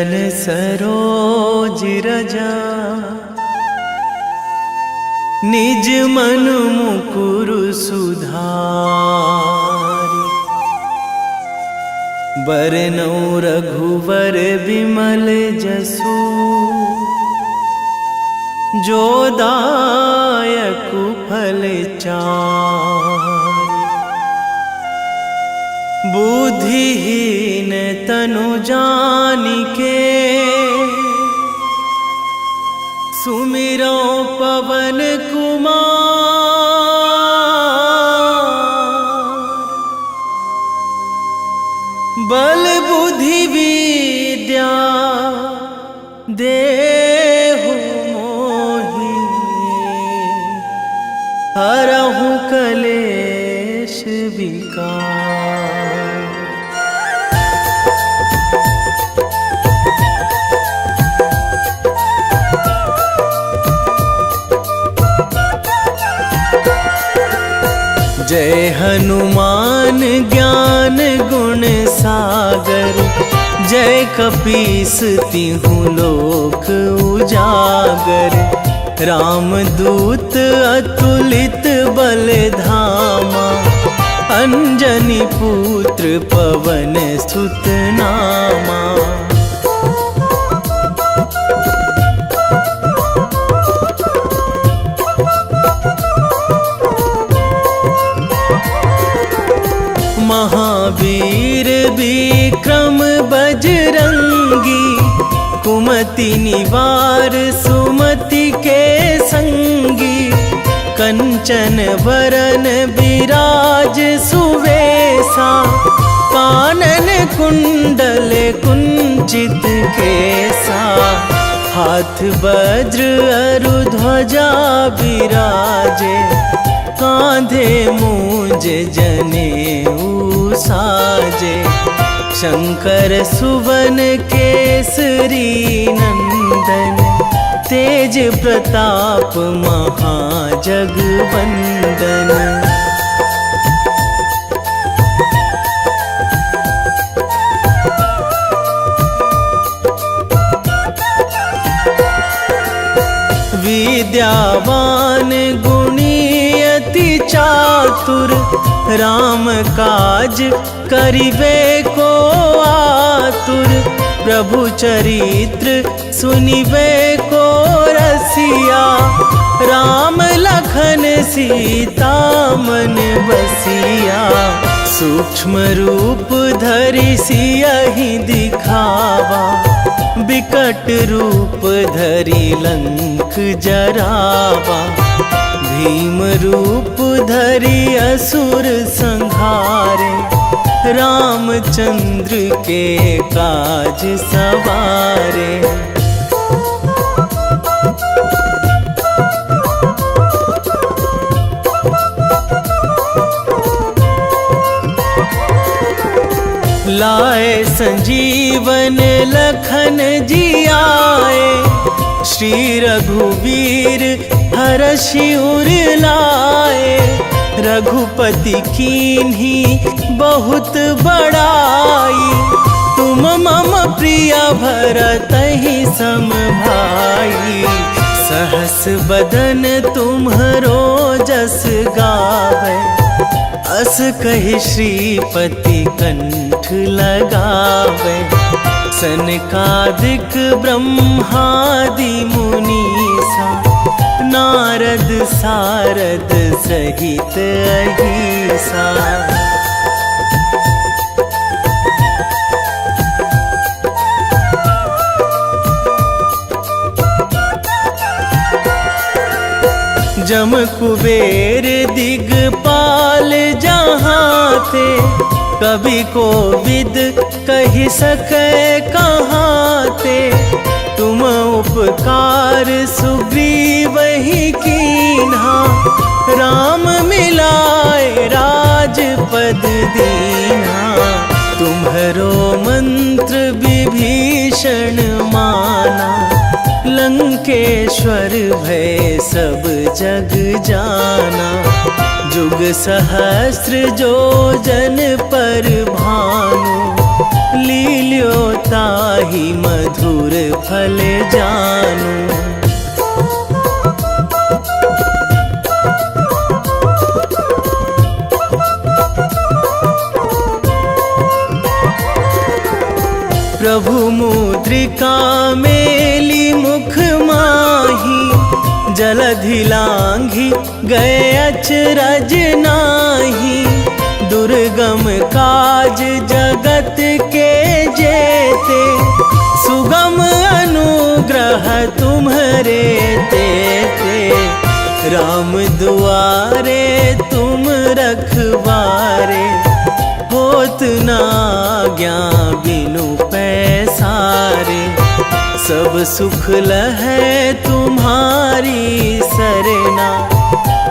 चरण सरोज रजा, निज मन मुकुर सुधारि। बरनौ रघुवर बिमल जसु, जो दायक फल चारि। बुद्धिहीन तनु जानिके, सुमिरो पवन कुमार। बल बुद्धि विद्या देहु मोहि, हरहु कलेश विकार। जय हनुमान ज्ञान गुण सागर, जय कपीस तिहु लोक उजागर। रामदूत अतुलित बल धामा, अंजनी पुत्र पवन सुत नामा। महावीर विक्रम बजरंगी, कुमति निवार सुमति के संगी। कंचन वरन विराज सुवेशा, कानन कुंडल कुंचित केसा। हाथ वज्र अरु ध्वजा बिराजे, कांधे मूंज जनेऊ साजे। शंकर सुवन केसरी नंदन, तेज प्रताप महाजगवंदन। विद्यावान गुणी अति चातुर, राम काज करिबे को आतुर। प्रभु चरित्र सुनिबे को रसिया, राम लखन सीता मन बसिया। सूक्ष्म रूप धरि सियहि दिखावा, बिकट रूप धरि लंक जरावा। भीम रूप धरि असुर संहारे, रामचंद्र के काज सवारे। लाए संजीवन लखन जियाए, श्री रघुवीर हरषि उर लाए। रघुपति कीन्ही बहुत बड़ाई, तुम मम प्रिय भरतहि सम भाई। सहस बदन तुम्हरो जस गावै, अस कहि श्रीपति कंठ लगावै। सनकादिक ब्रह्मादि मुनीसा, नारद सारद सहित अहिसा। जम कुबेर दिगपाल जहाँ थे, कवि कोविद कहि सकै कहाँ ते। तुम उपकार सुग्रीवहि कीन्हा, राम मिलाए राजपद दीन्हा। तुम्हरो मंत्र विभीषण माना, लंकेश्वर भय सब जग जाना। जुग सहस्र जो जन पर भानु, लील्यो ताहि मधुर फल जानू। प्रभु मुद्रिका मेली मुख माही, जलधि लांघी गए अचरज नाही। दुर्गम काज जगत के जेते, सुगम अनुग्रह तुम्हरे तेते। राम दुआरे तुम रखवारे, होत न आज्ञा बिनु पैसारे। सब सुख लहै तुम्हारी सरना,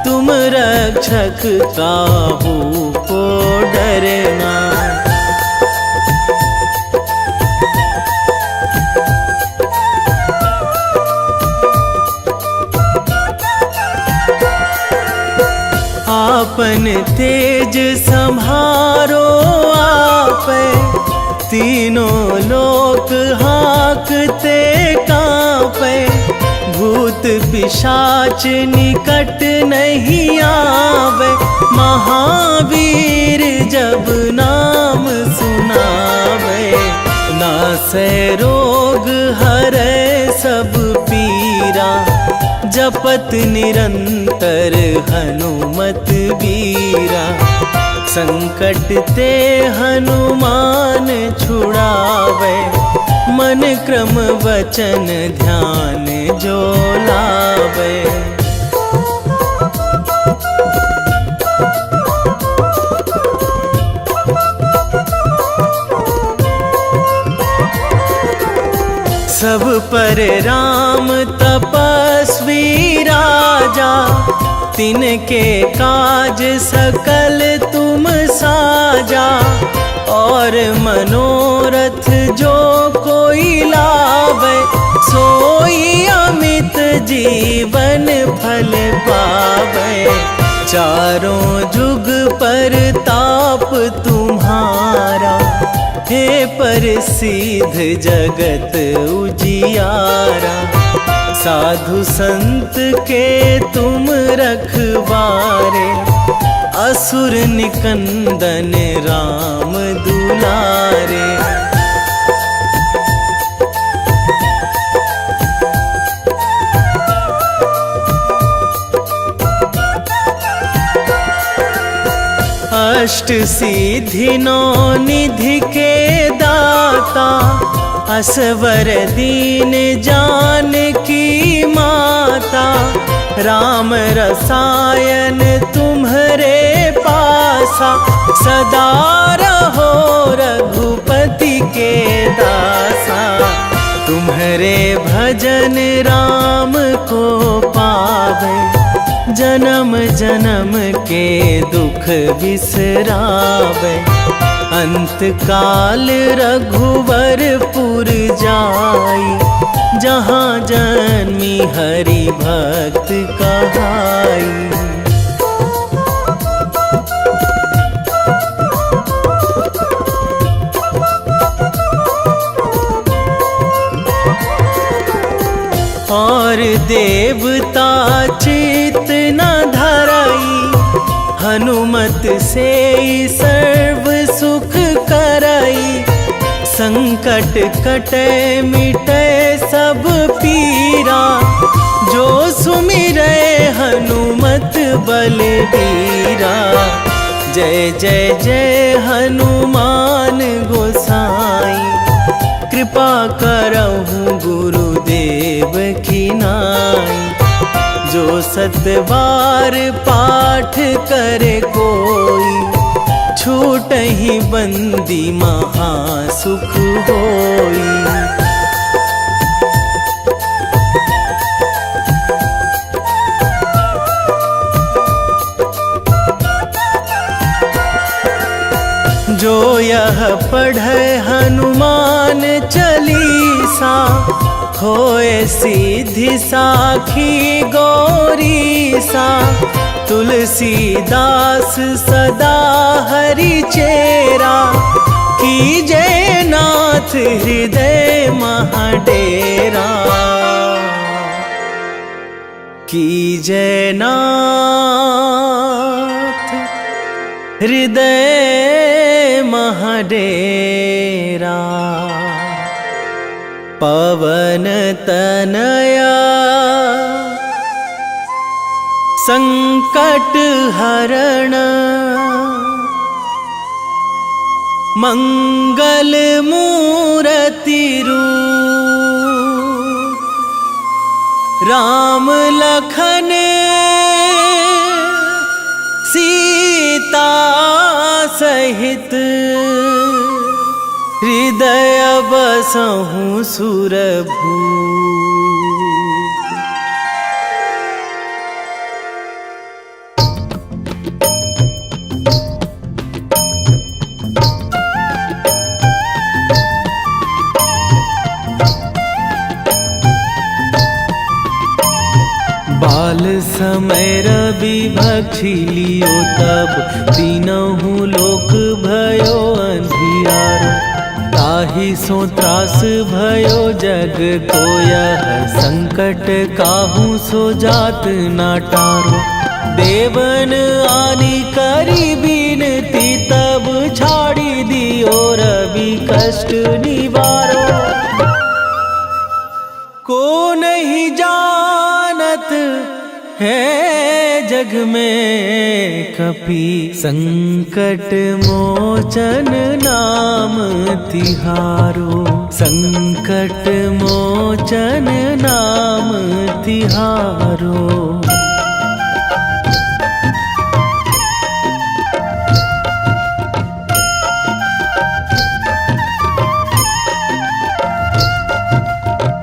तुम रक्षक काहू को डरना। आपन तेज संभारो आपै, तीनों लोक हाँकते कांपै। भूत पिशाच निकट नहीं आवे, महावीर जब नाम सुनावे। नासै रोग हरै सब पीरा, जपत निरंतर हनुमत बीरा। संकट ते हनुमान छुड़ावे, मन क्रम वचन ध्यान जो लावे। सब पर राम तपस्वी राजा, तिनके काज सकल तुम साजा। और मनोरथ जो कोई लावे, सोई अमित जीवन फल पावे। चारों जुग पर ताप तुम्हारा, हे प्रसिद्ध जगत उजियारा। साधु संत के तुम रखवारे, असुर निकंदन राम दुलारे। अष्ट सिद्धि नौ निधि के दाता, असवर दीन जानकी माता। राम रसायन तुम्हरे पासा, सदा रहो रघुपति के दासा। तुम्हरे भजन राम को पावे, जन्म जन्म के दुख बिसरावे। अंत काल रघुवरपुर जाई, जहाँ जन्मी हरि भक्त कहाई। और देवता चित न धराई, हनुमत से सर्व सुख कराई। संकट कटे मिटे सब पीरा, जो सुमिरै हनुमत बलबीरा। जय जय जय हनुमान गोसाई, कृपा करहु गुरुदेव की नाई। जो सतबार पाठ करे कोई, छूटहि बंदी महासुख होई। जो यह पढ़े हनुमान चालीसा, होए सीधी साखी गौरीसा। तुलसीदास सदा हरि चेरा, कीजे नाथ हृदय महाडेरा, कीजे नाथ हृदय महाडेरा। पवन तनया संकट हरण, मंगल मूर्ति रूप, राम लखन सीता सहित, हृदय बसहु सुरभूप। बाल समय रवि भक्षी लियो तब, तीनहु लोक भयो अंधियारो। ताहि सो त्रास भयो जग को यह, संकट काहू सो जात ना टारो। देवन आनी करी बिनती तब, छाड़ी दियो रवि कष्ट निवारो। को नहीं जानत है जग में कपि, संकट मोचन नाम तिहारो। संकट मोचन नाम तिहारो।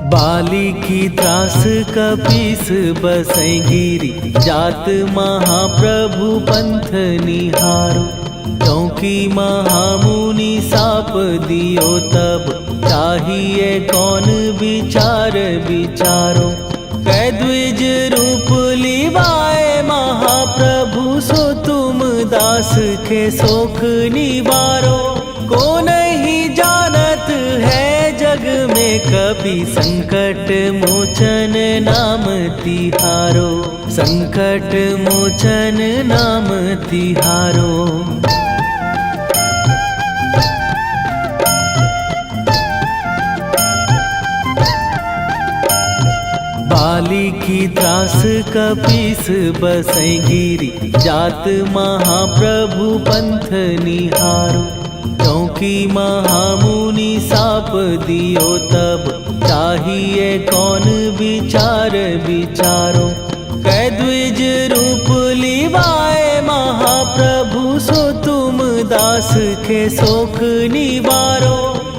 बाली की त्रास कपीस बसै गिरी, जात महाप्रभु पंथ निहारो। क्योंकि महामुनि साप दियो तब, चाहिए कौन विचार विचारो। कै द्विज रूप लिवाए महाप्रभु, सो तुम दास के शोक निवारो। को नहीं जानत है जग में कपि, संकट मोचन नाम तिहारो। संकट मोचन नाम तिहारो। बाली की त्रास कपीस बसै गिरी, जात महाप्रभु पंथ निहारो। क्योंकि महामुनि साप दियो तब, चाहिए कौन विचार विचारो। कै द्विज रूप लिवाए महाप्रभु, सो तुम दास के शोक निवारो।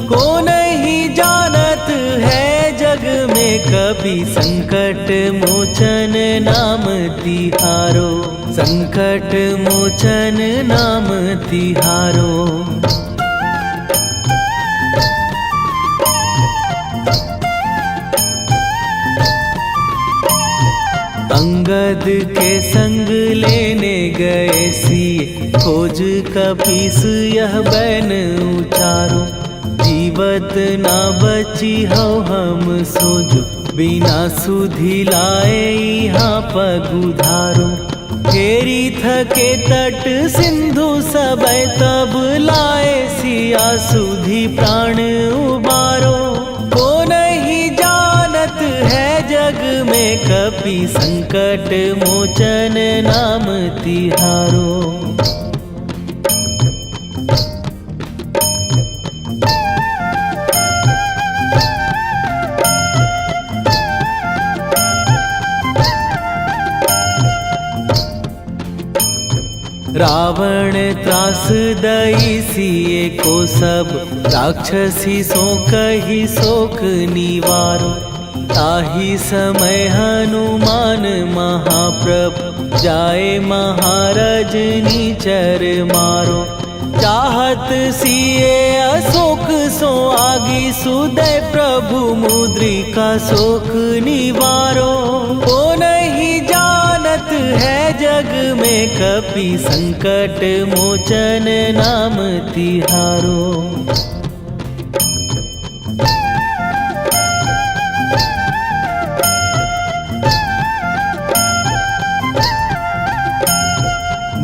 को नहीं जानत है जग में कपि, संकट मोचन नाम तिहारो। संकट मोचन नाम तिहारो। अंगद के संग लेने गए सिए, खोज कपीस यह बैन उचारो। जीवत ना बची हो हम सोजो, बिना सुधि लाए यहाँ पगुधारो। घेरी थके तट सिंधु सबय, तब लाए सिया सुधि प्राण उबारो। को नहीं जानत है जग में कपि, संकट मोचन नाम तिहारो। रावण त्रास दई सिए को सब, राक्षसी सो कही शोक निवारो। ताहि समय हनुमान महाप्रभु, जाए महाराज नीचर मारो। चाहत सिए अशोक सो आगी, सुदय प्रभु मुद्रिका शोक निवारो। को नहीं जानत है जग में कपि संकट मोचन नाम तिहारो।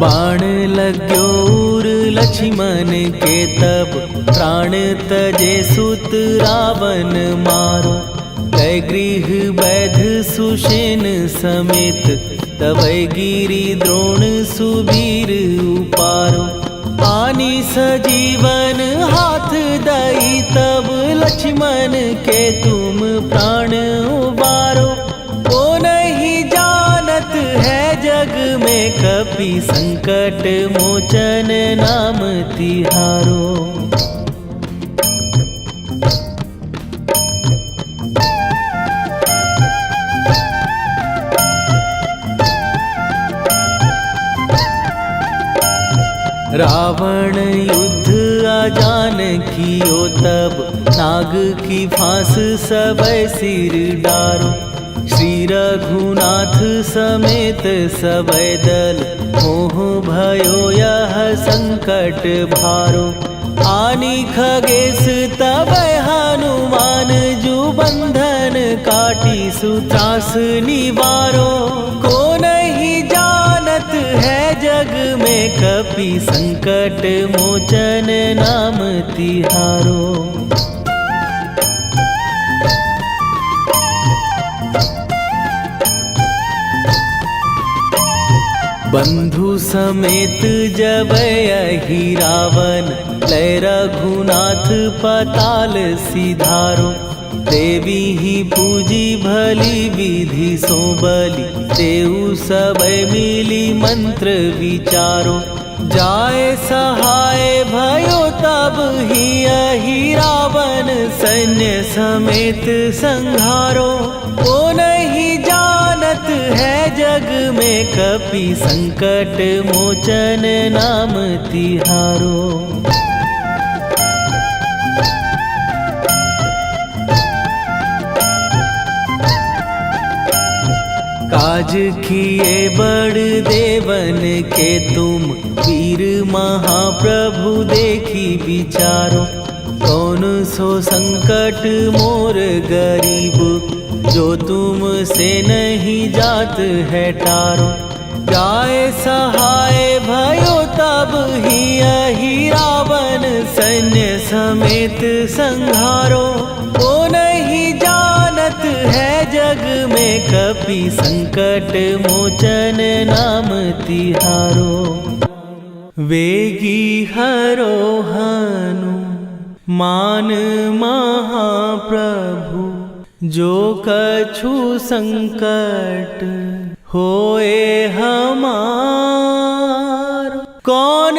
बाण लाग्यो उर लक्ष्मण के तब, प्राण तजे सुत रावण मारो। कै गृह वैध सुषेण समेत, तबै गिरि द्रोण सुबीर उपारो। आनी सजीवन हाथ दई तब, लक्ष्मण के तुम प्राण उबारो। वो नहीं जानत है जग में, कपि संकट मोचन नाम तिहारो। रावण युद्ध आजान कियो तब, नाग की फांस सबै सिर डारो। श्री रघुनाथ समेत सबै दल, मोह भयो यह संकट भारो। आनी खगेश तबै हनुमान, जो बंधन काटी सुत्रास निवारो। को नहीं जानत है जग में, कपि संकट मोचन नाम तिहारो। बंधु समेत जब यही रावण, लै रघुनाथ पताल सिधारो। देवी ही पूजी भली विधि सो बलि, तेऊ सबै मिली मंत्र विचारो। जाए सहाय भयो तब ही यही रावण, सैन्य समेत संहारो। वो नहीं जानत है जग में, कपि संकट मोचन नाम तिहारो। काज किए बड़ देवन के तुम, वीर महाप्रभु देखी विचारो। कौन सो संकट मोर गरीब, जो तुम से नहीं जात है टारो। जाए सहाय भयो तब ही यही रावण, सैन्य समेत संहारो। वो नहीं जानत है जग में, कपि संकट मोचन नाम तिहारो। वेगी हरो हनु मान महाप्रभु, जो कछु संकट होए हमार। कौन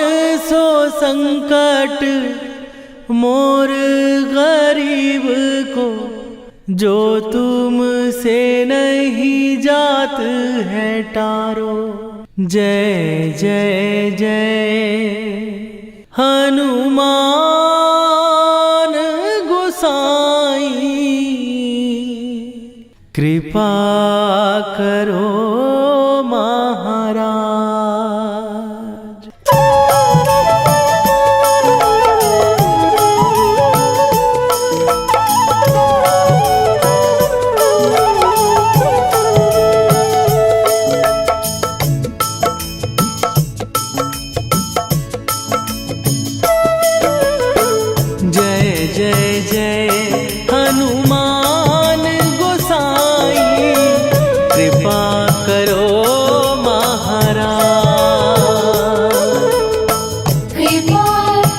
सो संकट मोर गरीब को, जो तुम से नहीं जात है टारो। जय जय जय हनुमान गोसाई, कृपा करो महाराज। जय जय जय हनुमान गोसाई, कृपा करो महाराज। कृपा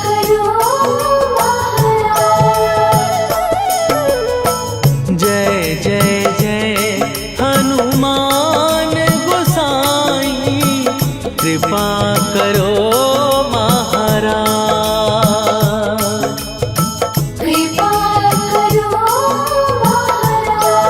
करो महाराज। जय जय जय हनुमान गोसाई, कृपा करो महाराज। कृपा करो महाराज।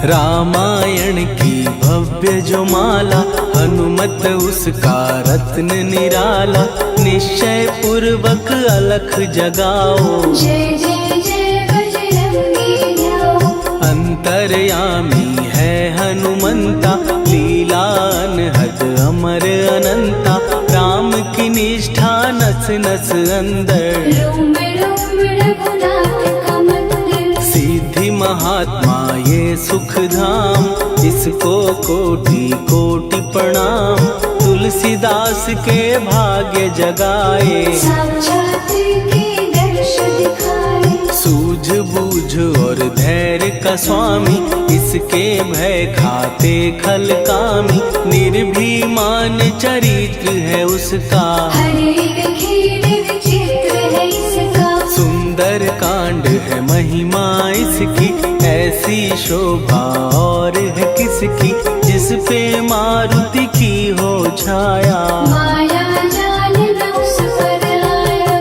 रामायण की भव्य जो माला, हनुमत उसका रत्न निराला। निश्चय पूर्वक अलख जगाओ, जय जय जय बजरंगी जाओ। अंतर्यामी है हनुमंता, लीला अनहद अमर अनंता। राम की निष्ठा नस नस अंदर, रोम रोम रघुनाथ का मंदिर। सिद्धि महात्मा ये सुख धाम, इसको कोटि कोटि प्रणाम। तुलसीदास के भाग्य जगाए, साक्षात के दर्श दिखाए। सूझ बूझ और धैर्य का स्वामी, इसके भय खाते खल कामी। निर्भीमान चरित्र है उसका, हर एक खेल विचित्र है इसका। सुंदर कांड है महिमा इसकी। ऐसी शोभा और है किसकी, जिस पे मारुति की हो छाया। माया जाल न उस पर आया।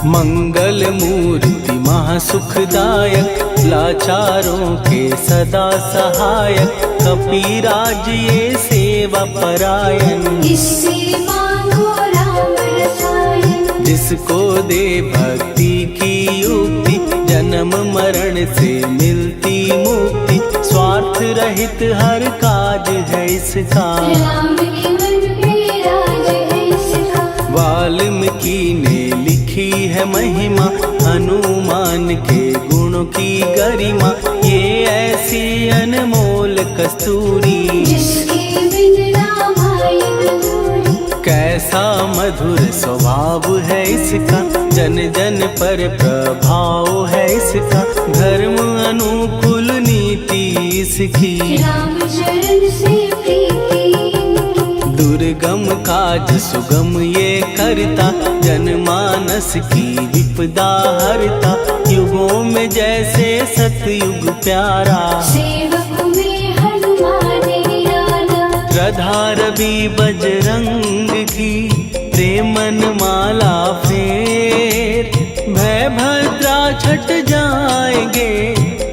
मंगल मूर्ति महासुखदायक, लाचारों के सदा सहायक। कपीराज ये सेवा परायण, इससे मांगो राम रसायन। जिसको दे भक्ति की युक्ति, जन्म मरण से मिलती मुक्ति। स्वार्थ रहित हर काज है इसका, राम के मन पे राज है इसका। वाल्मीकि ने लिखी है महिमा, हनुमान के गुणों की गरिमा। ये ऐसी अनमोल कस्तूरी, जिसके बिन रामायण अधूरी। कैसा मधुर स्वभाव है इसका, जन जन पर प्रभाव है इसका। धर्म अनुकूल नीति इसकी, राम चरण से प्रीति इनकी। दुर्गम काज सुगम ये करता, जनमानस की विपदा हरता। युगों में जैसे सतयुग प्यारा, सेवक में हनुमान निराला। श्रद्धा रवि बजरंग की, प्रेमन माला फेर। भय भद्रा छट जाएंगे,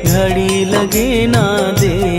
घड़ी लगे ना देर।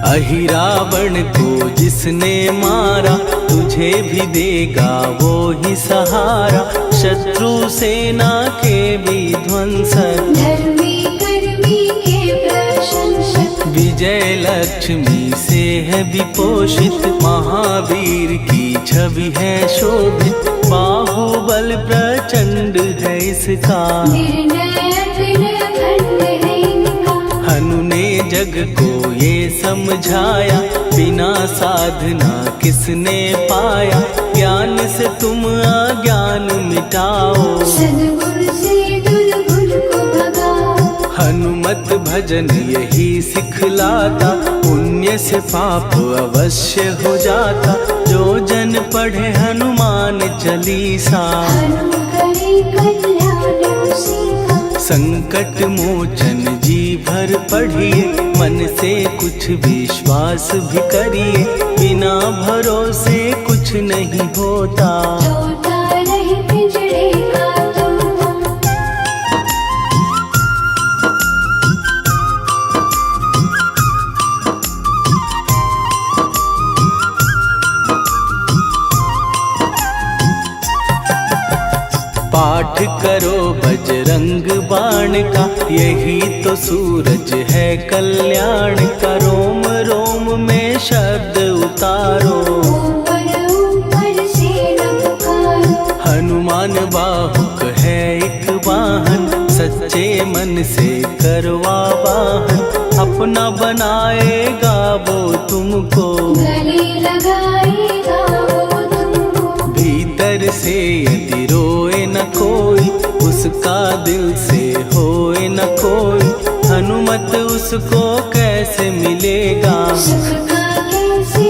अहिरावण को जिसने मारा, तुझे भी देगा वो ही सहारा। शत्रु सेना के विध्वंसक, धर्मी कर्मी के प्रशंसक। विजय लक्ष्मी से है विपोषित। महावीर की छवि है शोभित, बाहुबल प्रचंड है इसका। निर्णय अखंड है इनका। हनु ने जग को ये समझाया, बिना साधना किसने पाया। ज्ञान से तुम अज्ञान मिटाओ, सद्गुण से दुर्गुण को भगाओ। हनुमत भजन यही सिखलाता, पुण्य से पाप अवश्य हो जाता। जो जन पढ़े हनुमान चालीसा, हनु करे कल्याण उसी का। संकट मोचन जी भर पढ़िए, मन से कुछ विश्वास भी करिए। बिना भरोसे कुछ नहीं होता, तोता रहे पिंजड़े का तोता। पाठ करो बजरंग बाण का, यही तो सूरज है कल्याण का। रोम रोम में शब्द उतारो, ऊपर ऊपर से न पुकारो। हनुमान बाहुक है एक वाहन, सच्चे मन से करवा वाहन। अपना बनाएगा वो तुमको, गले लगाएगा वो तुमको। भीतर से यदि रोए न कोई, उसका दिल से होए न कोई। हनुमत उसको कैसे मिलेगा, सुख का कैसे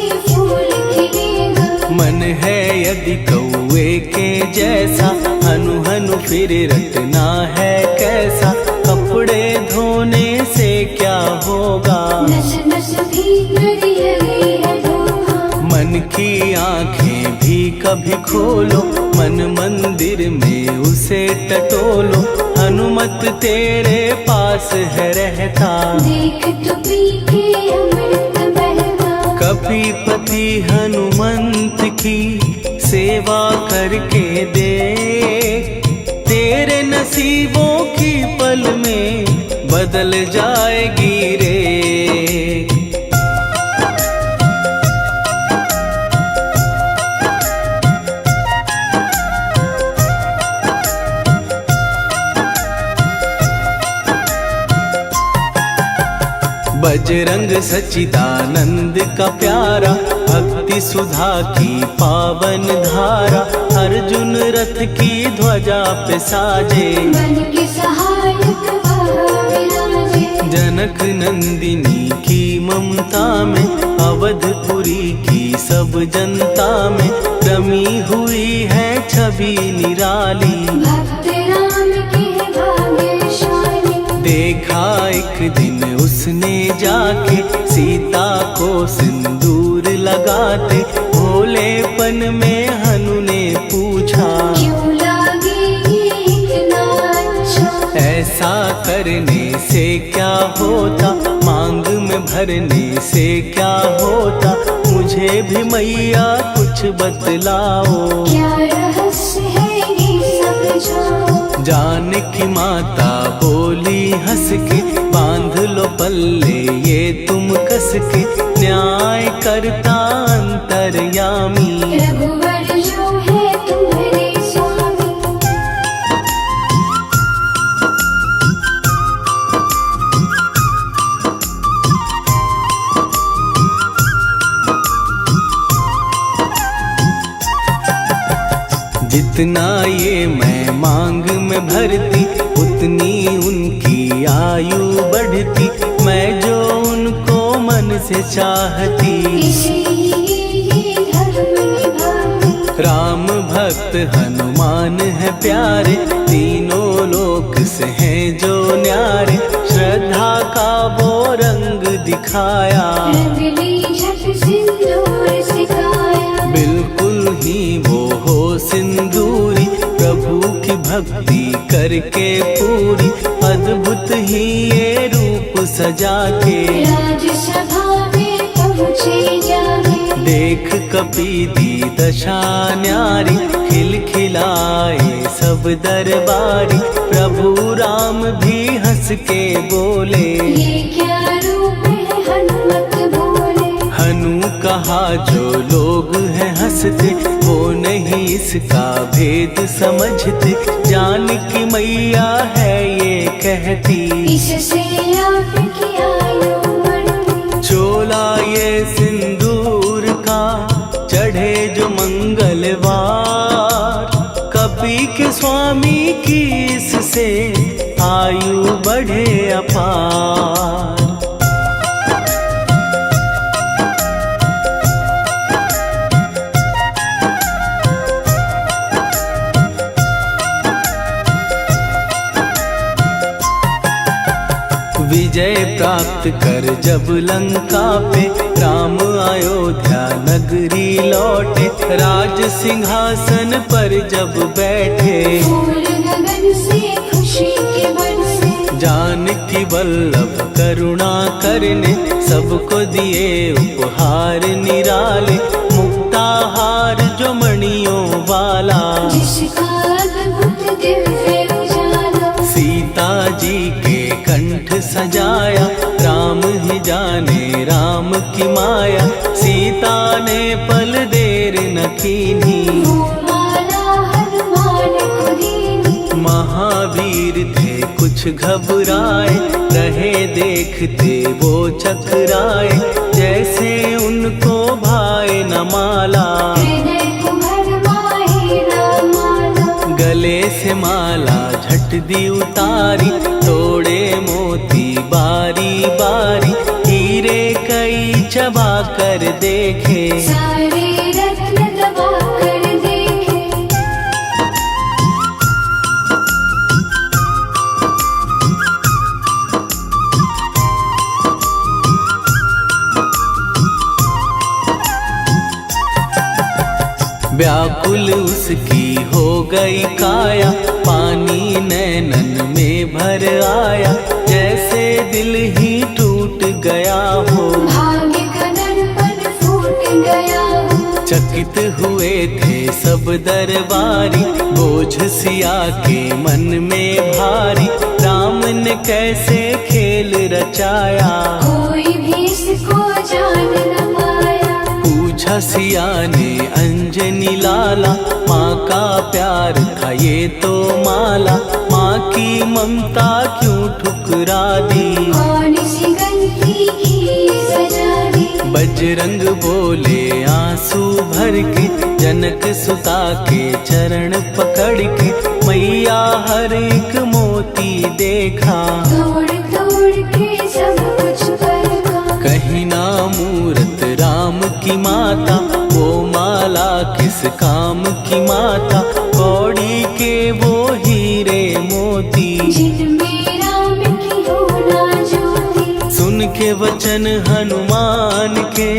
यदि कौए के जैसा हनु हनु फिर रटना है कैसा, कपड़े धोने से क्या होगा, नस नस भीतर यही है धोखा। मन की आंखें भी कभी खोलो, मन मंदिर में उसे टटोलो, हनुमत तेरे पास है रहता, देख तो पी के अमृत बहता। कपीपति हनुमंत की सेवा करके देख, तेरे नसीबों की पल में बदल जाएगी रे। बजरंग सच्चिदानंद का प्यारा, भक्ति सुधा की पावन धारा, अर्जुन रथ की ध्वजा पे साजे, बन के सहायक वह विराजे। जनक नंदिनी की ममता में, अवधपुरी की सब जनता में, रमी हुई है छवि निराली, भक्त राम के भाग्यशाली। देखा एक दिन उसने जाके सीता को सिंदूर लगाते, भोलेपन में हनु ने पूछा, क्यों लागे ये इतना अच्छा। ऐसा करने से क्या होता, मांग में भरने से क्या होता, मुझे भी मैया कुछ बतलाओ, क्या रहस्य है ये समझाओ। जानकी माता बोली हंस के, बांध लो पल्ले ये तुम कस के, न्याय करता अंतर्यामी, रघुवर जो है तुम्हारे स्वामी। जितना ये मैं मांग में भरती, उतनी उनकी आयु बढ़ती, मैं जो उनको मन से चाहती, इसीलिए धर्म निभाती। राम भक्त हनुमान है प्यारे, तीनों लोक से हैं जो न्यारे, श्रद्धा का वो रंग दिखाया, रंग ली झट सिंदूर सिखाया। बिल्कुल ही वो हो सिंदूरी, प्रभु की भक्ति करके पूरी, अद्भुत ही ये रूप सजा के, राजसभा में पहुँचे जाके। देख कपी दी दशा न्यारी, खिलखिलाए सब दरबारी, प्रभु राम भी हंस के बोले, ये क्या रूप है हनुमत बोले। हनु कहा जो लोग हैं हंसते, वो नहीं इसका भेद समझते, जानकी मैया है ये कहती, इससे आपकी आयु बढ़ती। चोला ये सिंदूर का चढ़े जो मंगलवार, कपी के स्वामी की इससे आयु बढ़े अपार। विजय प्राप्त कर जब लंका पे, राम अयोध्या नगरी लौटे, राज सिंहासन पर जब बैठे, फूल गगन से खुशी के बरसे। जानकी वल्लभ करुणा करने, सबको दिए उपहार निराले, मुक्ताहार जो मणियों वाला, जिसका अद्भुत दिव्य उजाला। सीता जी के कंठ सजाया, राम ही जाने राम की माया, सीता ने पल देर न कीन्ही, वो माला हनुमान को दीनी। महावीर थे कुछ घबराए, रहे देखते वो चकराए, जैसे उनको भाए न माला, हृदय को भरमाए रामाला। गले से माला झट दी उतारी, तोड़े मोती बारी बारी, हीरे कई चबा कर देखे, सारे रत्न दबा कर दे। व्याकुल उसकी हो गई काया, पानी नैनन में भर आया, जैसे दिल ही टूट गया हो। भाग्य का दर्पण फूट गया हो। चकित हुए थे सब दरबारी, बोझ सिया के मन में भारी, राम ने कैसे खेल रचाया, कोई भी इसको जान न पाया। पूछा सिया ने अंजनी लाला, माँ का प्यार था ये तो माला, माँ की ममता क्यों ठुकरा दी, कौन सी गलती की सजा दी। बजरंग बोले आंसू भर के, जनक सुता के चरण पकड़ के, मैया हर एक मोती देखा, तोड़ तोड़ के सब कुछ परखा। कहीं ना मूरत राम की माता, वो माला किस काम की माता, कौड़ी के वो हीरे मोती, जिनमें राम की हो ना ज्योति। सुन के वचन हनुमान के,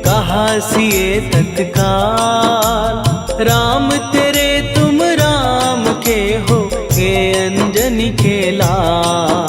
कहा सिए तत्काल, राम तेरे तुम राम के हो, हे अंजनी के लाल।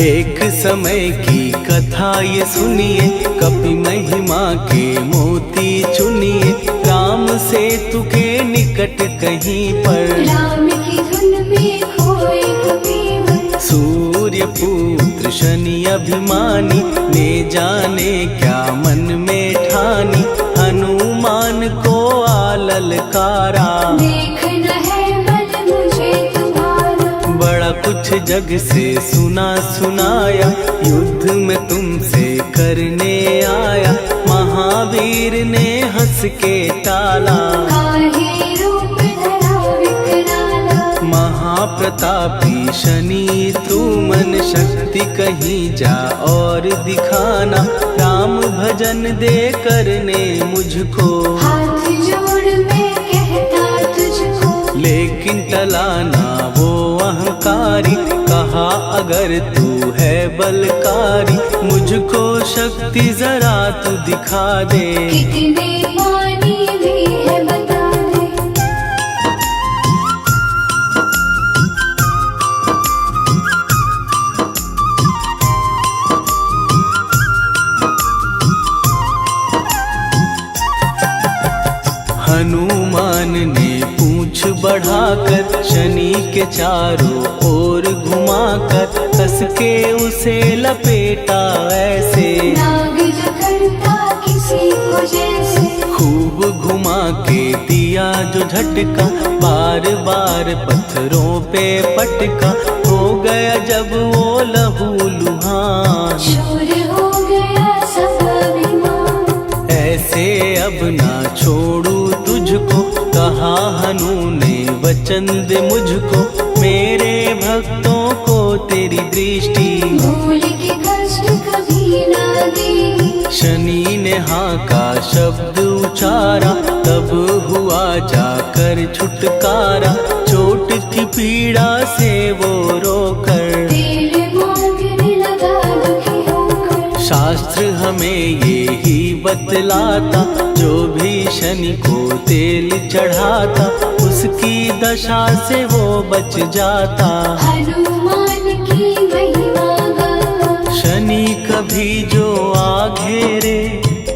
एक समय की कथा ये सुनिए, कपि महिमा के मोती चुनिए, राम सेतु के निकट कहीं पर, राम की धुन में खोए कबीर। सूर्य पुत्र शनि अभिमानी, ने जाने क्या मन में ठानी, हनुमान को आललकारा, देखना है बल मुझे तुम्हारा। बड़ा कुछ जग से सुना सुनाया, युद्ध में तुमसे करने आया, महावीर ने हंस के टाला, काहे रूप धरा विकराला। महाप्रतापी शनि तू मन शक्ति कहीं जा और दिखाना, राम भजन दे करने मुझको, हाथ जोड़ मैं कहता तुझको। लेकिन टला ना वो अहंकारी, कहा अगर तू है बलकारी, मुझको शक्ति जरा तू दिखा दे, कितने पानी भी है बता दे। हनुमान ने पूंछ बढ़ाकर, शनि के चारों ओर घुमाकर, कस के उसे लपेटा ऐसे, नाग जो करता किसी को जैसे। खूब घुमा के दिया जो झटका, बार बार पत्थरों पे पटका, हो गया जब वो लहू लुहान, शूर हो गया सब अभिमान। ऐसे अब ना छोड़ू तुझको, कहा हनु ने वचन दे मुझको, मेरे भक्तों को तेरी दृष्टि, भूल के कष्ट कभी ना दी। शनि ने हाँ का शब्द उचारा, तब हुआ जाकर छुटकारा, चोट की पीड़ा से वो रोकर, तेल मांगने लगा दुखी होकर। शास्त्र हमें ये ही बतलाता, जो भी शनि को तेल चढ़ाता, उसकी दशा से वो बच जाता, हनुमान की महिमा गाता। शनि कभी जो आ घेरे,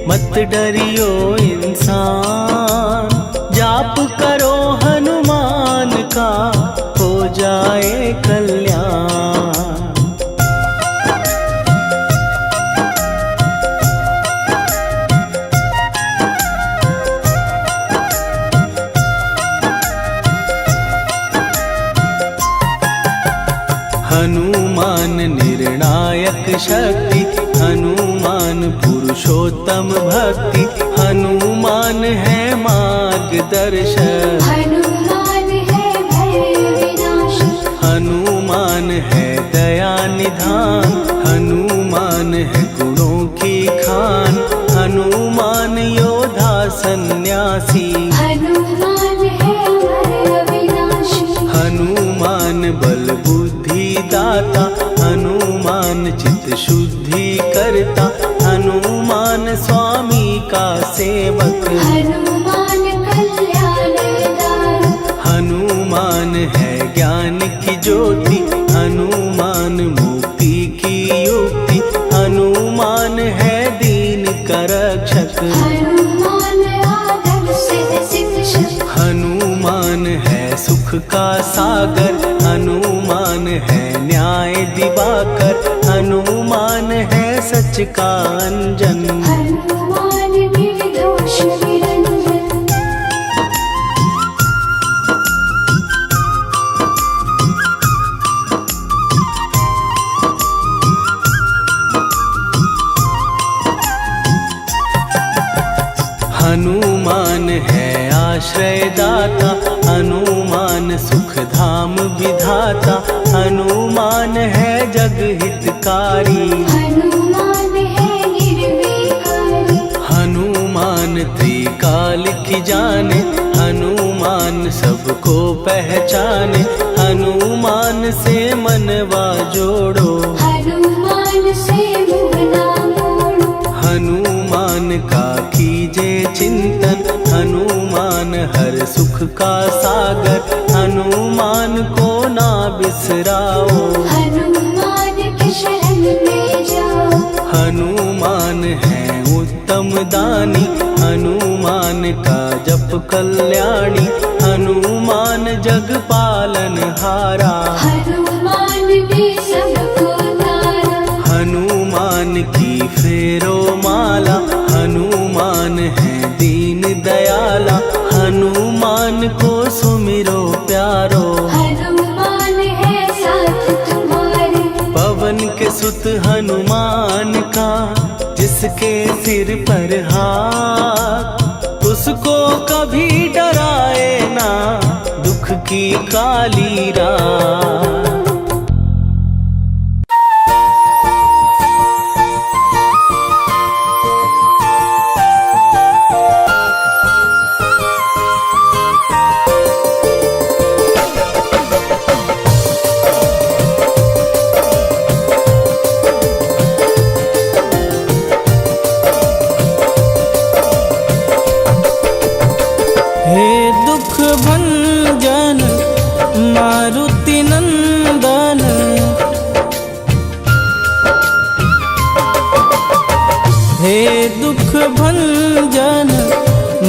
मत डरियो इंसान, जाप करो हनुमान का, हो जाए कल्याण। हनुमान निर्णायक शक्ति, हनुमान पुरुषोत्तम भक्ति, हनुमान है मार्गदर्शक, हनुमान है भय विनाशक। हनुमान है दया निधान, हनुमान है गुणों की खान, हनुमान योद्धा सन्यासी, हनुमान है बल बुद्धि दाता, हनुमान चित शुद्धि करता, हनुमान स्वामी का सेवक। हनुमान कल्याण दाता, हनुमान है ज्ञान की ज्योति, हनुमान मुक्ति की युक्ति, हनुमान है दीन का रक्षक। हनुमान आदर सिद्ध शिक्षक, हनुमान है सुख का सागर, हनुमान है न्याय दिवाकर, हनुमान है सच का अंजन। हनुमान निर्दोष निरंजन, हनुमान है आश्रय दाता, हनुमान सुख धाम विधाता, हनुमान है जग हितकारी। हनुमान है निर्विकारी, हनुमान त्रिकाल की जाने, हनुमान सबको पहचाने, हनुमान से मनवा जोड़ो। हनुमान से मुँह ना मोड़ो, हनुमान का कीजे चिंतन, हनुमान हर सुख का सागर, हनुमान को ना बिसराओ। हनुमान की शरण में जाओ। हनुमान है उत्तम दानी, हनुमान का जप कल्याणी, हनुमान जग पालन हारा। हनुमान ने सबको तारा, हनुमान की फेरो माला, हनुमान है दीन दयाला, हनुमान को सुमिरो प्यारो। हनुमान है साथ तुम्हारे, पवन के सुत हनुमान का, जिसके सिर पर हाथ, उसको कभी डराए ना दुख की काली रात। हे दुख भंजन मारुति नंदन, हे दुख भंजन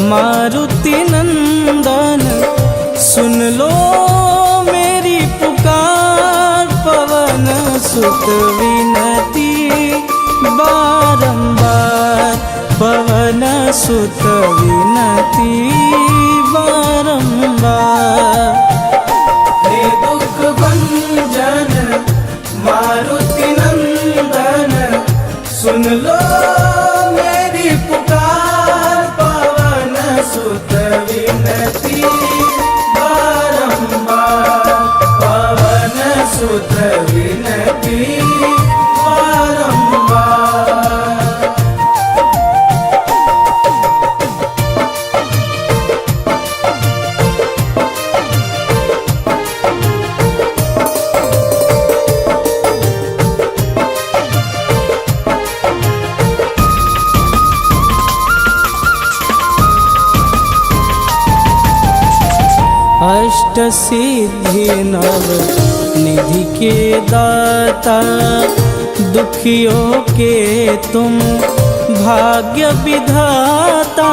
मारुति नंदन, सुन लो मेरी पुकार, पवन सुत विनती बारंबार, पवन सुत विनती बारंबार। हे दुख भंजन मारुति नंदन, सुन लो मेरी पुकार, पवन सुत विनती बारंबार, पवन सुत विनती बारंबार। अष्ट सिद्धि नव निधि के दाता, दुखियों के तुम भाग्य विधाता।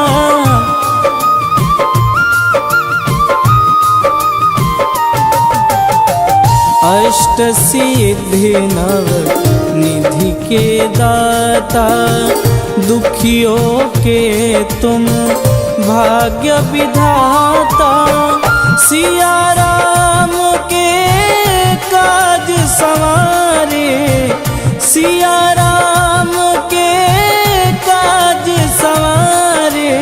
अष्ट सिद्धि नव निधि के दाता, दुखियों के तुम भाग्य विधाता। सिया राम के काज सवारे, सिया राम के काज सवारे,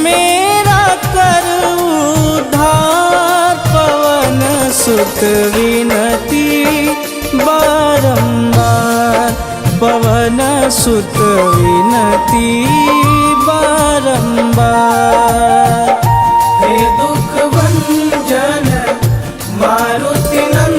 मेरा कर उद्धार, पवन सुत विनती बारंबार, पवन सुत विनती बारंबार। हे दुख भंजन मारुति नंदन,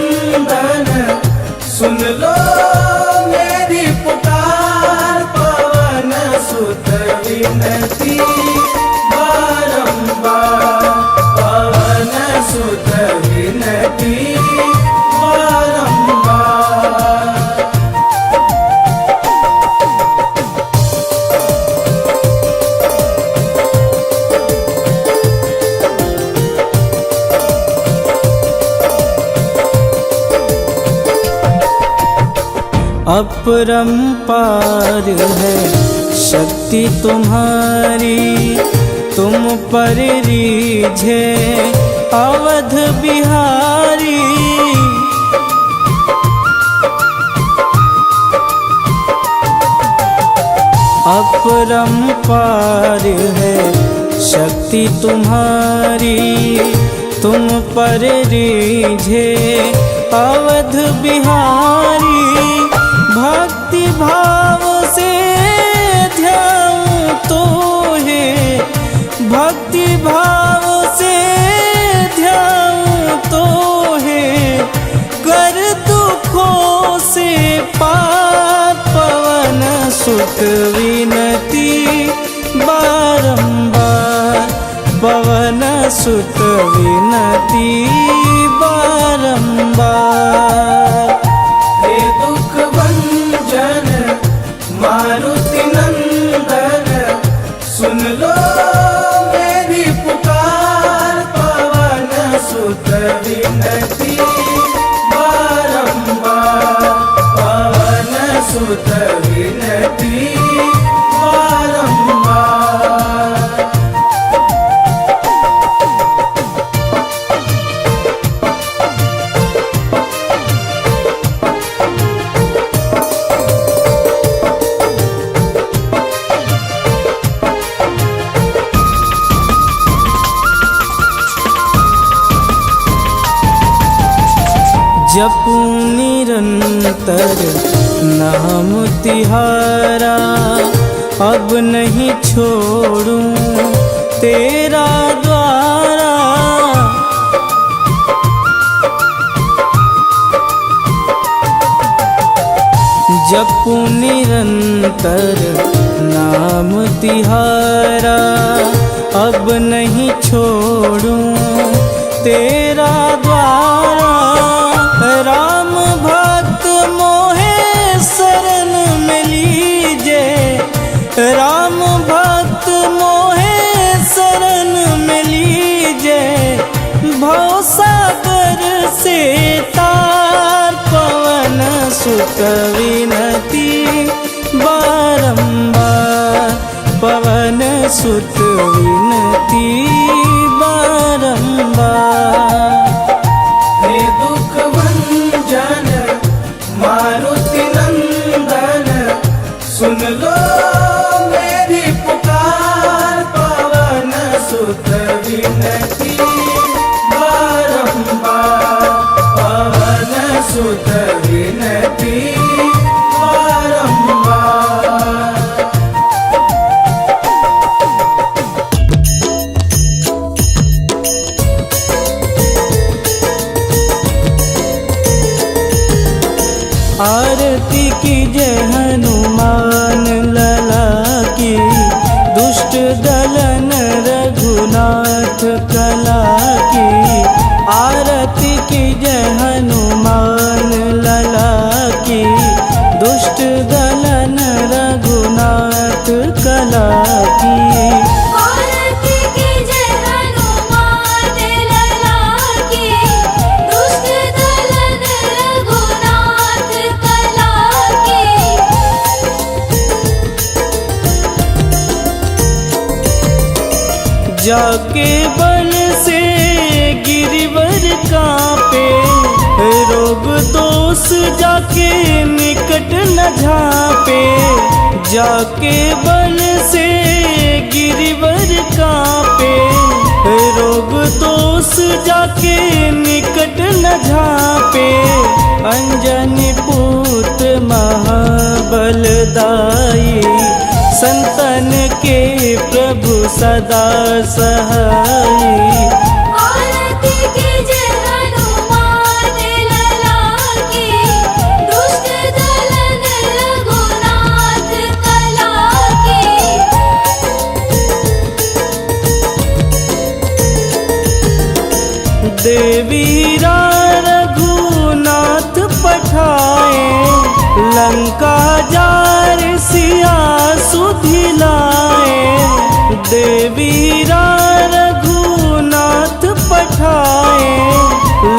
अपरंपार है शक्ति तुम्हारी, तुम पर रीझे अवध बिहारी। अपरंपार है शक्ति तुम्हारी, तुम पर रीझे अवध बिहारी। भक्ति भाव से ध्यान तो है, भक्ति भाव से ध्यान तो है, कर दुखों से पार पवन सुत विनती बारंबार, पवन सुत विनती बारंबार। हे दुख भंजन मारुति नंदन, सुन लो मेरी पुकार, पवन सुत विनती बारंबार, पवन सुत विनती बारंबार। जपू निरंतर नाम तिहारा, अब नहीं छोड़ूं तेरा द्वारा। जपू निरंतर नाम तिहारा, अब नहीं छोड़ूं तेरा द्वारा। राम भक्त मोहे शरण में लीजे, राम भक्त मोहे शरण में लीजे। भवसागर से तार पवन सुत विनती बारंबार, पवन सुत विनती बारंबार। हे दुख भंजन मारुति नंदन, सुन लो मेरी पुकार, पवन सुत विनती बारंबार, पवन सुत विनती बारंबार। आरती की जय हनुमान लला की, दुष्ट दलन रघुनाथ कला की। आरती की जय हनुमान लला की, दुष्ट दलन रघुनाथ कला की। आरती की जय हनुमान लला की, दुष्ट दलन रघुनाथ कला की। जाके बल से गिरिवर कांपे, रोग दोष जाके निकट न झांपे। जाके बल से गिरिवर कांपे, रोग दोष जाके निकट न झांपे। अंजनी पूत महाबलदाई, संतन के प्रभु सदा सहाई। आरती की जय हनुमान लला की, दुष्ट दलन रघुनाथ कला की। देवीरा रघुनाथ पठाए, लंका जार सिया सुधिलाए। देवीरा रघुनाथ पठाए,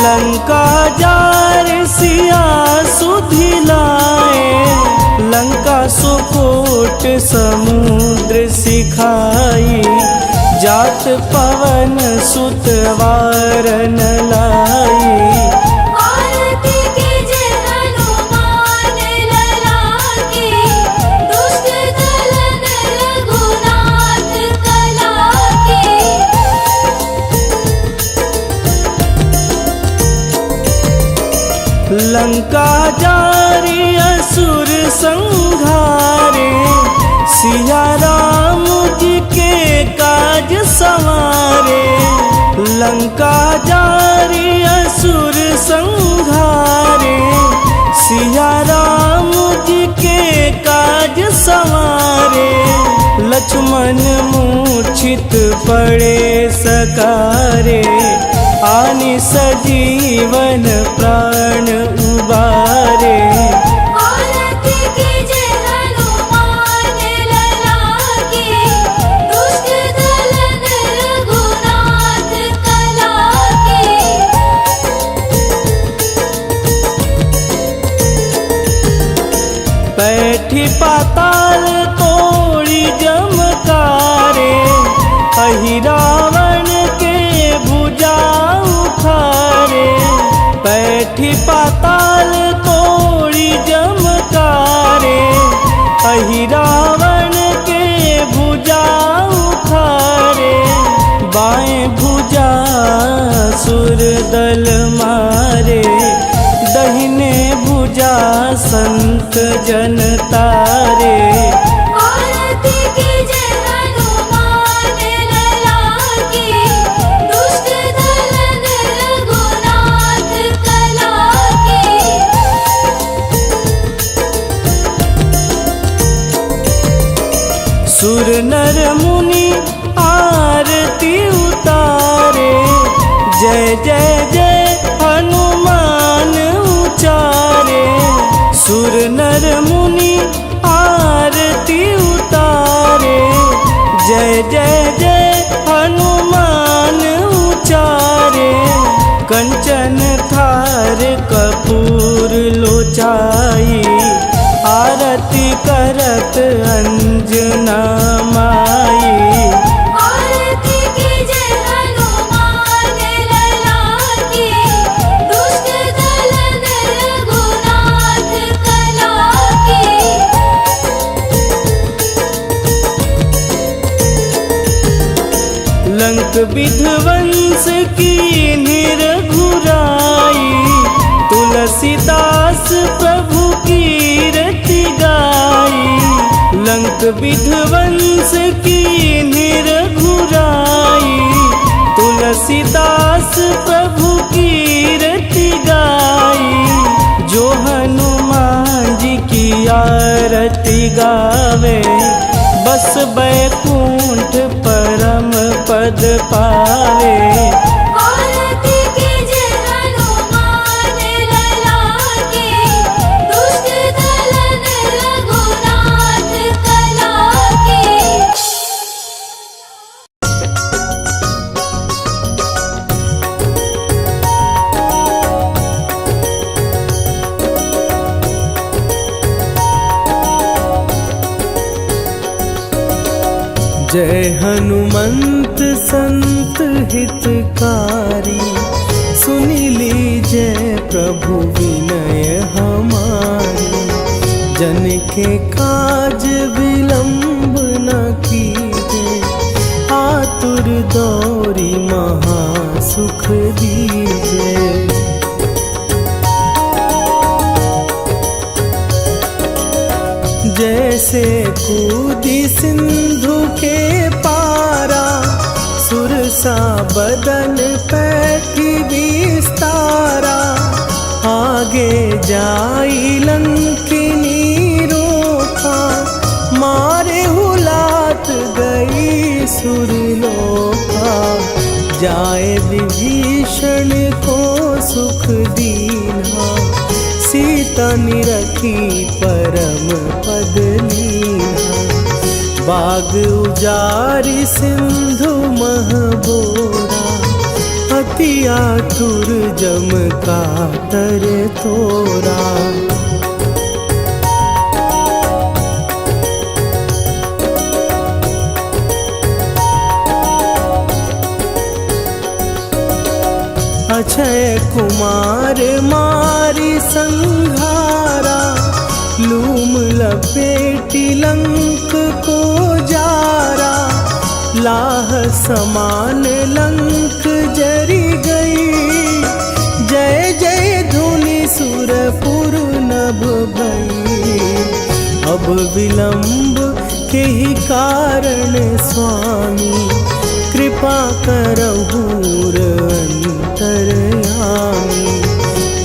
लंका जार सिया सुधिलाए, लंका सुकोट समुद्र सिखाई, जात पवन सुत वारन लाई। आरती कीजे हनुमान लला की, दुष्ट दलन रघुनाथ कला की। लंका जारी असुर संहारे, सिया राम जी के काज संवारे। लंका जारी असुर संहारे, सिया राम जी के काज संवारे। लक्ष्मण मूर्छित पड़े सकारे, आनि सजीवन प्राण उबारे। आरती कीजे हनुमान लला की, दुष्ट दलन रघुनाथ कला की। बैठी पाताल तोड़ी जमकारे, अहि रावण के भुजा उखारे। बैठी पाताल तोड़ी जमकारे, अहि रावण के भुजा उखारे। बाएं भुजा सुर दल मारे, दहिने भुजा संत जन तारे। आरती कीजे हनुमान लला की, दुष्ट दलन रघुनाथ कला की। सुर नर मुनि आरती उतारे, जय जय जय हनुमान उचारे। सुर नर मुनि आरती उतारे, जय जय जय हनुमान उचारे। कंचन थार कपूर लोचाई, आरती करत अंजना माई। आरती कीजे हनुमान लला की, दुष्ट दलन रघुनाथ कला की। लंक विध्वंस की निरघुराई, तुलसीदास प्रभु कीरति गाई। लंक विध्वंस की निरघुराई, तुलसीदास प्रभु कीरति गाई। जो हनुमान जी की आरती गावे, बस बैकुंठ परम पद पावे। आरती कीजे हनुमान लला की, दुष्ट दलन रघुनाथ कला की। जय हनुमंत संत हितकारी, सुनि लीजय प्रभु विनय हमारी। जन के काज विलंब न कीजे, आतुर दौरी महा सुख दीजे। जैसे कूदी सिंधु के पारा, सुरसा बदन पैठी विस्तारा। आगे जाई लंकिनी रोका, मारे हुलात गई सुरलोका। जाए विभीषण को सुख दीना, सीता निरखी परम पद लीना। बाग उजारी सिंधु महबोरा, अति आतुर जम का तर तोरा। अक्षय कुमार मारी संघारा, लूम लपेटी लंक को जारा। लाह समान लंक जरी गई, जय जय धुनि सुरपुर नभ भई। अब विलंब के ही कारण स्वामी, कृपा करहु अंतरयामी।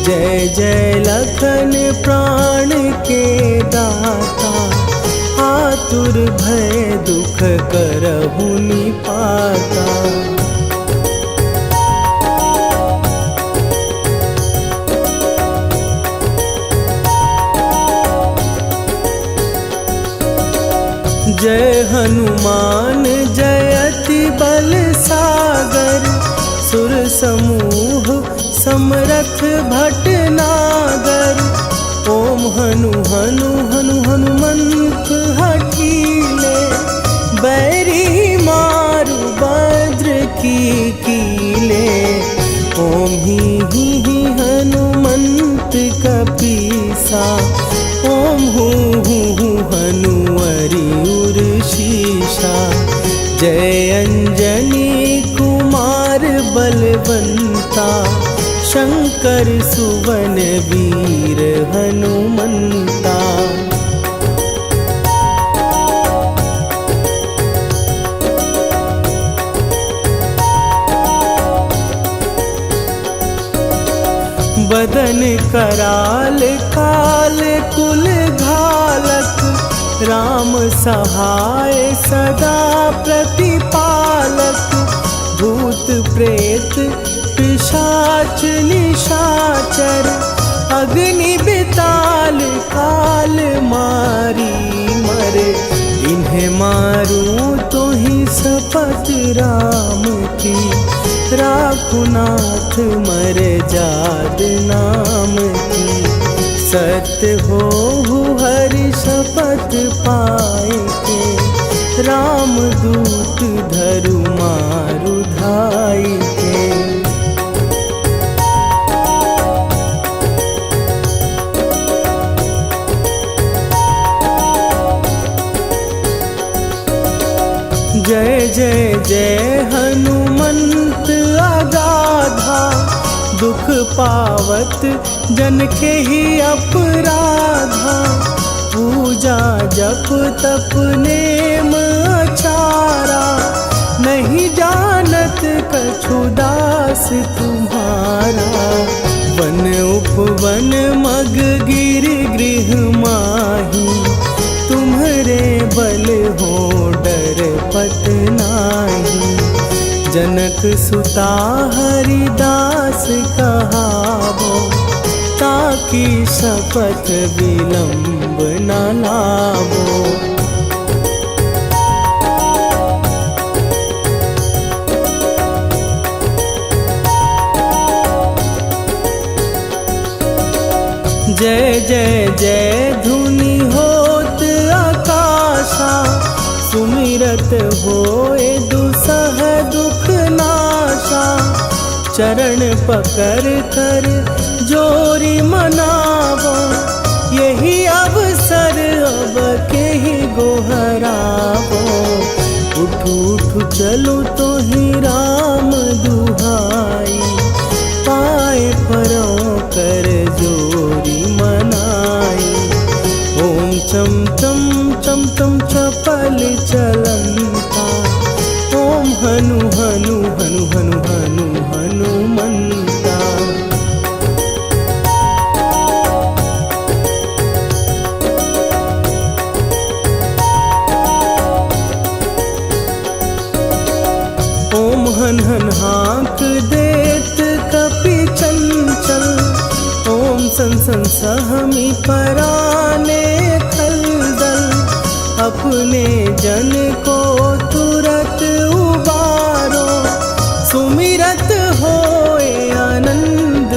जय जय लखन प्राण के दाता, आतुर भय दुख करहु निपाता। जय हनुमान जयति बल सागर, सुर समूह समरथ भटनागर। ओम हनु हनु हनु हनुमंत हठीले, बैरी मारु भद्र की कीले। ओम ही हनुमंत कपीसा, ओम हूँ हनुवरि उर शीशा। जय अंजनी कुमार बलवंता, शंकर सुवन वीर हनुमंता। बदन कराल काल कुल घालक, राम सहाय सदा प्रतिपालक। भूत प्रेत पिशाच निशाचर, अग्नि बिताल काल मारी मरे। इन्हें मारूं तो ही शपथ राम की, राखुनाथ मर जाद नाम की। सत्य हो हरि शपथ पाए के, राम दूत धरु मारु धाई के। जय जय जय हनुमंत अगाधा, दुख पावत जन के ही अपराधा। पूजा जप तप नेम अचारा, नहीं जानत कछु दास तुम्हारा। वन उपवन मग गिर गृह माही, तुम्हारे बल हो डर पत नाही। जनक सुता हरिदास कहावो, ताकि शपथ विलंब न लावो। जय जय जय धुनि होत आकाशा, सुमिरत होए दुसह दुख नाशा। चरण पकड़ कर जोरी मनावो, यही अवसर अब के ही गोहरावो। उठू उठू चलो तो ही राम दुहाई, पाए परों कर जोरी मनाई। ओम चम चम चम चम चपल चलंता, ओम हनु हनु हनु हनु हनु हनुमंता। ओम हन हन हाँक देत कपि चंचल, ओम सन सन सहमी पराने खलदल। अपने जन को तुरत उबारे,